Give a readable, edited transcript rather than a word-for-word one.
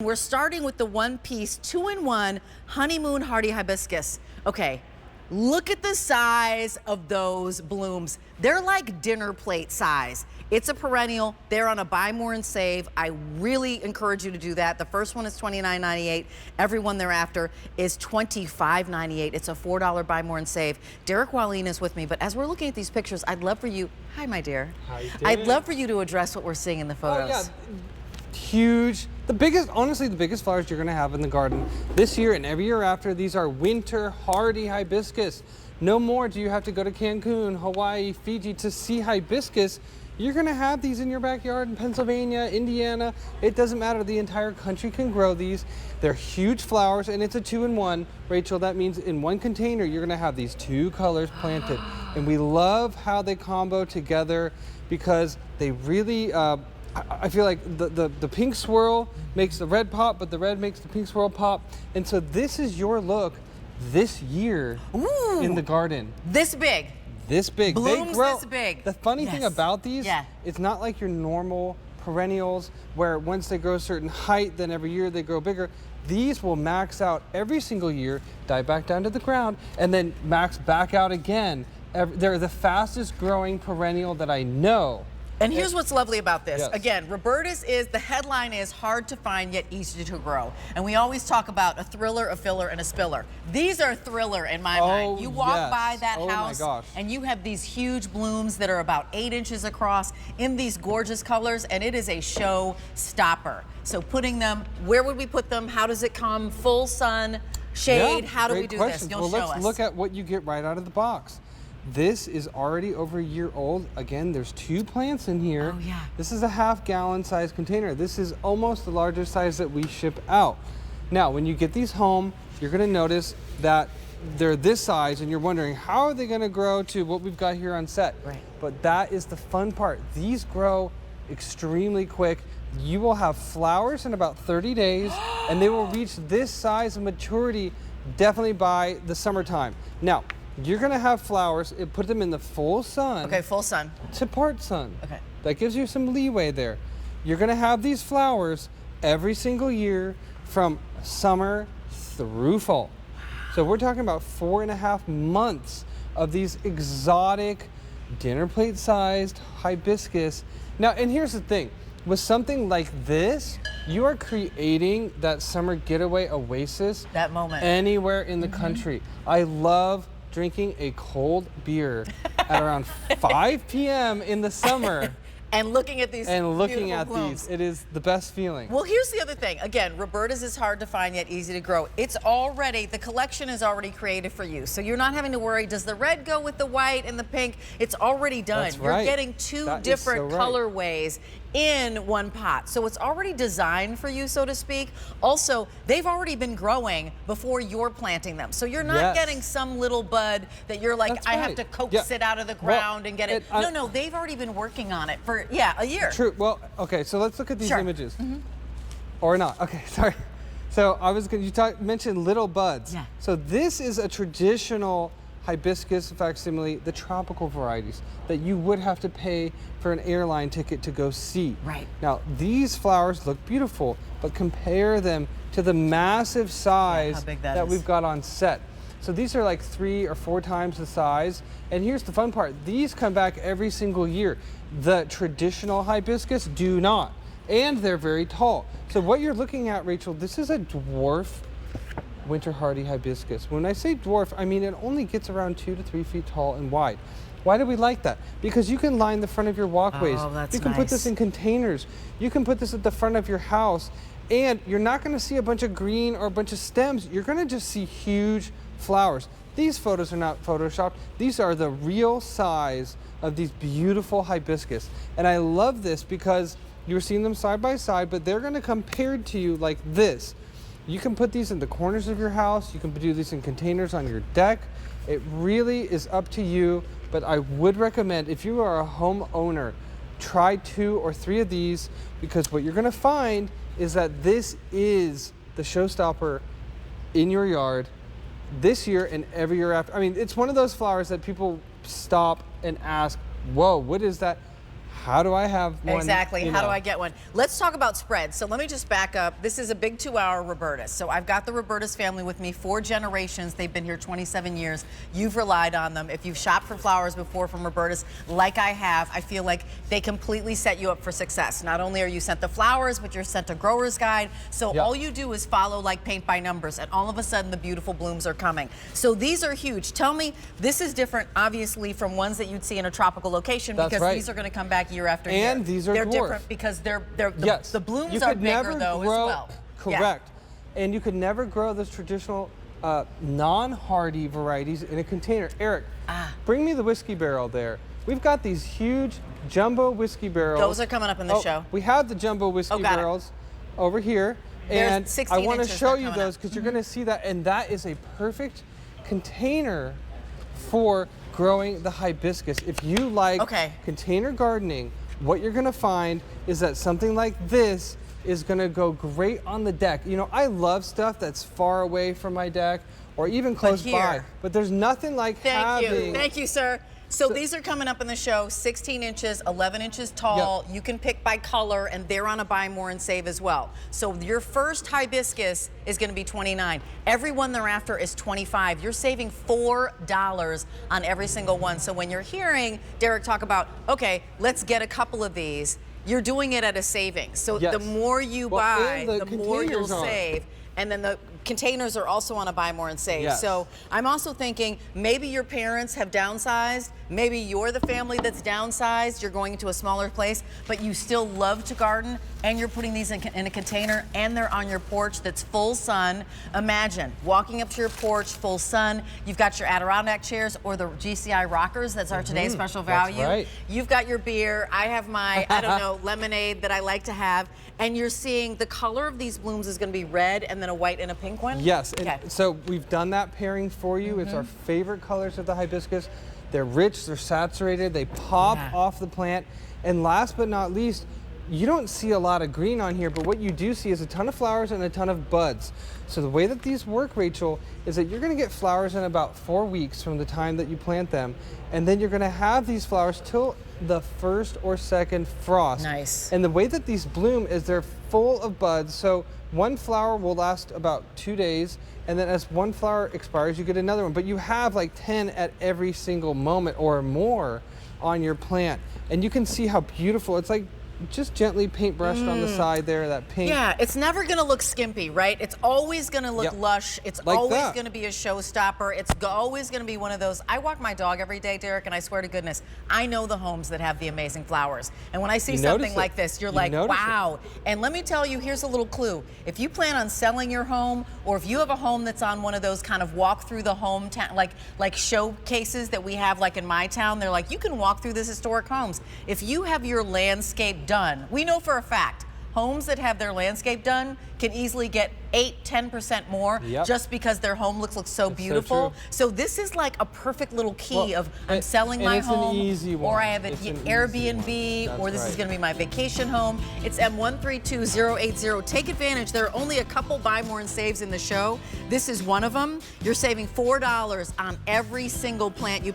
we're starting with the one-piece, 2-in-1 Honeymoon Hardy Hibiscus. Okay, look at the size of those blooms. They're like dinner plate size. It's a perennial. They're on a buy more and save. I really encourage you to do that. The first one is $29.98. Every one thereafter is $25.98. It's a $4 buy more and save. Derek Wallin is with me, but as we're looking at these pictures, I'd love for you, hi my dear. How you doing? I'd love for you to address what we're seeing in the photos. Oh, yeah. Huge. The biggest, honestly, the biggest flowers you're gonna have in the garden this year and every year after. These are winter hardy hibiscus. No more do you have to go to Cancun, Hawaii, Fiji to see hibiscus. You're gonna have these in your backyard in Pennsylvania, Indiana. It doesn't matter, the entire country can grow these. They're huge flowers and it's a 2-in-1. Rachel, that means in one container, you're gonna have these 2 colors planted. And we love how they combo together because they really, I feel like the pink swirl makes the red pop, but the red makes the pink swirl pop. And so this is your look this year in the garden. This big. This big. Blooms they grow. this big. The funny thing about these, it's not like your normal perennials where once they grow a certain height, then every year they grow bigger. These will max out every single year, die back down to the ground, and then max back out again. They're the fastest growing perennial that I know. And here's what's lovely about this. Yes. Again, Roberta's the headline is hard to find yet easy to grow. And we always talk about a thriller, a filler, and a spiller. These are thriller in my mind. You walk by that house and you have these huge blooms that are about 8 inches across in these gorgeous colors, and it is a show stopper. So putting them, where would we put them? How does it come? Full sun, shade? How do we do this? You'll show us. Let's look at what you get right out of the box. This is already over a year old. Again, there's 2 plants in here. Oh, yeah. This is a half-gallon size container. This is almost the largest size that we ship out. Now, when you get these home, you're gonna notice that they're this size and you're wondering, how are they gonna grow to what we've got here on set? Right. But that is the fun part. These grow extremely quick. You will have flowers in about 30 days and they will reach this size of maturity definitely by the summertime. Now, you're gonna have flowers, put them in the full sun. Okay, full sun. To part sun. Okay. That gives you some leeway there. You're gonna have these flowers every single year from summer through fall. So we're talking about 4.5 months of these exotic dinner plate sized hibiscus. Now, and here's the thing, with something like this, you are creating that summer getaway oasis. That moment. Anywhere in the country. I love drinking a cold beer at around 5 p.m. in the summer. And looking at these blooms. It is the best feeling. Well, here's the other thing. Again, Roberta's is hard to find yet easy to grow. It's already, the collection is already created for you. So you're not having to worry, does the red go with the white and the pink? It's already done. That's right. You're getting 2 different colorways in one pot. So it's already designed for you, so to speak. Also, they've already been growing before you're planting them. So you're not getting some little bud that you're like, I have to coax it out of the ground and get it. No, they've already been working on it for, a year. True. Well, okay, so let's look at these images. Or not. Okay, sorry. So I was going to, you mentioned little buds. Yeah. So this is a traditional hibiscus facsimile, the tropical varieties that you would have to pay for an airline ticket to go see. Right. Now, these flowers look beautiful, but compare them to the massive size that we've got on set. So these are like 3 or 4 times the size. And here's the fun part. These come back every single year. The traditional hibiscus do not. And they're very tall. So what you're looking at, Rachel, this is a dwarf winter hardy hibiscus. When I say dwarf, I mean it only gets around 2 to 3 feet tall and wide. Why do we like that? Because you can line the front of your walkways. Oh, that's you can put this in containers. You can put this at the front of your house. And you're not gonna see a bunch of green or a bunch of stems. You're gonna just see huge flowers. These photos are not photoshopped. These are the real size of these beautiful hibiscus. And I love this because you're seeing them side by side, but they're gonna come paired to you like this. You can put these in the corners of your house. You can do these in containers on your deck. It really is up to you, but I would recommend, if you are a homeowner, try 2 or 3 of these, because what you're gonna find is that this is the showstopper in your yard this year and every year after. I mean, it's one of those flowers that people stop and ask, whoa, what is that? how do I have one? Exactly. You How do know? I get one? Let's talk about spreads. So let me just back up. This is a big 2-hour Roberta. So I've got the Roberta's family with me, 4 generations. They've been here 27 years. You've relied on them. If you've shopped for flowers before from Roberta's, like I have, I feel like they completely set you up for success. Not only are you sent the flowers, but you're sent a grower's guide. So all you do is follow like paint by numbers, and all of a sudden the beautiful blooms are coming. So these are huge. Tell me, this is different, obviously, from ones that you'd see in a tropical location, because these are going to come back year after year. And these are they're dwarf. different because the blooms you are could bigger never though grow, as well. Correct. And you could never grow those traditional non-hardy varieties in a container. Eric, bring me the whiskey barrel there. We've got these huge jumbo whiskey barrels. Those are coming up in the show. We have the jumbo whiskey barrels over here. And I want to show you those because you're going to see that. And that is a perfect container for growing the hibiscus. If you like container gardening, what you're going to find is that something like this is going to go great on the deck. You know, I love stuff that's far away from my deck or even close by, but there's nothing like having... Thank you, sir. So these are coming up in the show, 16 inches, 11 inches tall. You can pick by color, and they're on a buy more and save as well. So your first hibiscus is going to be $29. Every one thereafter is $25. You're saving $4 on every single one. So when you're hearing Derek talk about, okay, let's get a couple of these, you're doing it at a savings. So the more you buy, the more you'll save. And then the containers are also on a buy more and save. So I'm also thinking maybe your parents have downsized. Maybe you're the family that's downsized. You're going into a smaller place, but you still love to garden, and you're putting these in a container, and they're on your porch that's full sun. Imagine walking up to your porch, full sun. You've got your Adirondack chairs or the GCI rockers. That's our today's special value. That's right. You've got your beer. I have my, I don't know, lemonade that I like to have. And you're seeing the color of these blooms is going to be red and then a white and a pink one? Yes. And so we've done that pairing for you. It's our favorite colors of the hibiscus. They're rich, they're saturated, they pop off the plant. And last but not least, you don't see a lot of green on here, but what you do see is a ton of flowers and a ton of buds. So the way that these work, Rachel, is that you're going to get flowers in about 4 weeks from the time that you plant them. And then you're going to have these flowers till the first or second frost. Nice. And the way that these bloom is they're full of buds. So one flower will last about 2 days, and then as one flower expires, you get another one. But you have like 10 at every single moment or more on your plant. And you can see how beautiful, it's like just gently paintbrushed on the side there, that pink. Yeah, it's never gonna look skimpy, right? It's always gonna look lush. It's Like always that. gonna be a showstopper. It's always gonna be one of those. I walk my dog every day, Derek, and I swear to goodness, I know the homes that have the amazing flowers. And when I see something like this, you're like, wow. And let me tell you, here's a little clue. If you plan on selling your home, or if you have a home that's on one of those kind of walk through the home, like showcases that we have like in my town, they're like, you can walk through this historic homes. If you have your landscape done, we know for a fact, homes that have their landscape done can easily get 8–10% more just because their home looks so beautiful. So this is like a perfect little key of I'm selling my home, or I have an Airbnb, or this is going to be my vacation home. It's M132080. Take advantage. There are only a couple buy more and saves in the show. This is one of them. You're saving $4 on every single plant you